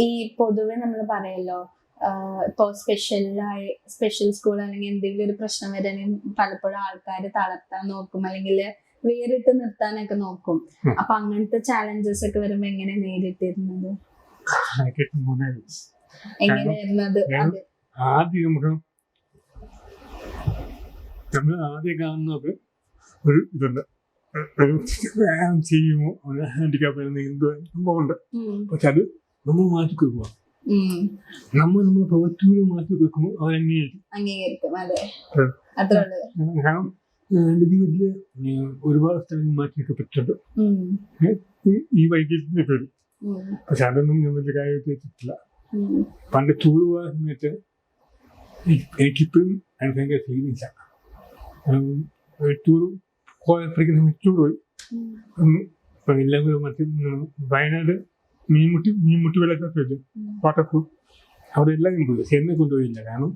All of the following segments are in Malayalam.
ഈ പൊതുവെ നമ്മൾ പറയല്ലോ ഇപ്പോ സ്പെഷ്യൽ സ്കൂൾ അല്ലെങ്കിൽ എന്തെങ്കിലും ഒരു പ്രശ്നം വരാണെങ്കിൽ പലപ്പോഴും ആൾക്കാർ തളർത്താൻ നോക്കും, അല്ലെങ്കിൽ വേറിട്ട് നിർത്താനൊക്കെ നോക്കും. അപ്പൊ അങ്ങനത്തെ ചാലഞ്ചസ് ഒക്കെ വരുമ്പോ എങ്ങനെ നേരിട്ടിരുന്നത്? എങ്ങനെയായിരുന്നത്? ആദ്യം നമ്മൾ ആദ്യം കാണുന്നത് ഒരു ഇതുണ്ട്, ചെയ്യുമോ അവന് ഹാൻഡിക്യാപ്പ് സംഭവമുണ്ട്. പക്ഷെ അത് നമ്മൾ മാറ്റി കൊടുക്കുക, നമ്മൾ പ്രവൃത്തിയോട് മാറ്റി കൊടുക്കുമ്പോൾ അവരംഗീകരിക്കും. കാരണം എന്റെ ജീവിതത്തില് ഒരുപാട് സ്ഥലങ്ങൾ മാറ്റിയൊക്കെ പറ്റുന്നുണ്ട് ഈ വൈകല്യത്തിന്റെ പേര്. പക്ഷെ അതൊന്നും ഞാൻ വലിയ കാര്യമായിട്ട് വെച്ചിട്ടില്ല. പണ്ട് ടൂർ പോയ സമയത്ത് എനിക്കിപ്പോഴും അതിന് ഭയങ്കര ഫീലിങ്സാണ്. ടൂർ പോയപ്പോഴേക്കും ടൂർ പോയി എല്ലാം കൂടെ മറ്റേ വയനാട് മീൻമുട്ടി വെള്ളച്ചാട്ടം വെച്ചു വാട്ടർഫോൾ, അവിടെ എല്ലാം ഞാൻ പോയി. പക്ഷെ എന്നെ കൊണ്ടുപോയില്ല, കാരണം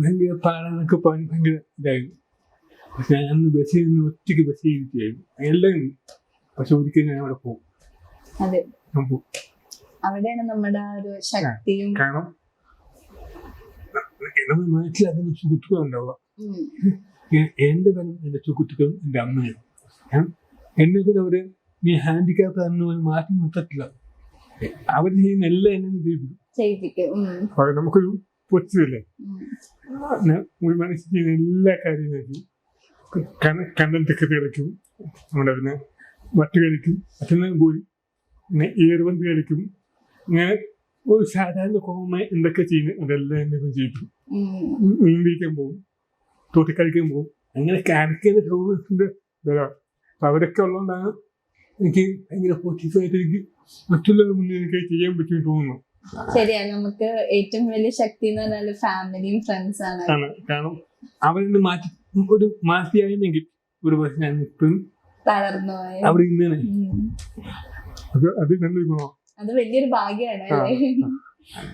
ഭയങ്കര പാടാനൊക്കെ പോകാൻ ഭയങ്കര ഇതായിരുന്നു. പക്ഷെ ഞാൻ ബസ്സിൽ നിന്ന് ഒറ്റയ്ക്ക് ബസ്സിൽ ഇരിക്കുകയായിരുന്നു, എല്ലാം. പക്ഷെ ഒരിക്കലും ഞാൻ അവിടെ പോകും, ഞാൻ പോകും. കാരണം നമ്മൾ മനസ്സിലാക്കുന്ന സുഹൃത്തുക്കൾ ഉണ്ടാവുക. എന്റെ ബലം എന്റെ സുഹൃത്തുക്കളും എന്റെ അമ്മയും. എന്നെ അവര് നീ ഹാൻഡിക്യാപ്പ് ആണെന്ന് മാറ്റി നിർത്തത്തില്ല, അവർ ചെയ്യുന്ന എല്ലാം എന്നെ ചെയ്യിപ്പിക്കും. നമുക്കൊരു പൊച്ചല്ലേ, ഒരു മനുഷ്യൻ ചെയ്യുന്ന എല്ലാ കാര്യങ്ങളും കണ്ടന്റൊക്കെ കളിക്കും, നമ്മുടെ അതിനെ വട്ട് കളിക്കും, മറ്റൊന്നും പോയി പിന്നെ ഏറുപന്ത് കളിക്കും. ഇങ്ങനെ ഒരു സാധാരണ കോമ എന്തൊക്കെ ചെയ്യുന്നത് അതെല്ലാം എന്നെ ചെയ്യിപ്പിക്കും. മീൻ പിടിക്കാൻ പോകും, തോട്ടിക്കളിക്കാൻ പോകും, അങ്ങനെ കാണിക്കുന്ന സൗഹൃദത്തിന്റെ ബലം. അപ്പൊ അവരൊക്കെ ഉള്ളതുകൊണ്ടാണ് എനിക്ക് ഭയങ്കര പോസിറ്റീവായിട്ട് എനിക്ക് മറ്റുള്ളവരുടെ മുന്നിൽ എനിക്ക് ചെയ്യാൻ പറ്റുമെന്ന് തോന്നുന്നു. ശരിയാണ്, നമുക്ക് ഏറ്റവും വലിയ ശക്തി എന്ന് പറഞ്ഞാൽ ഫാമിലിയും ഫ്രണ്ട്സ് ആണ്. കാരണം അവരെ മാറ്റിയായിരുന്നെങ്കിൽ ഒരു പക്ഷെ ഞാൻ ഇപ്പോഴും തളർന്നു അവിടെ ഇന്നേനെ. അത് നല്ലൊരു ഗുണമാണ്, അത് വലിയൊരു ഭാഗ്യമാണ് അല്ലേ?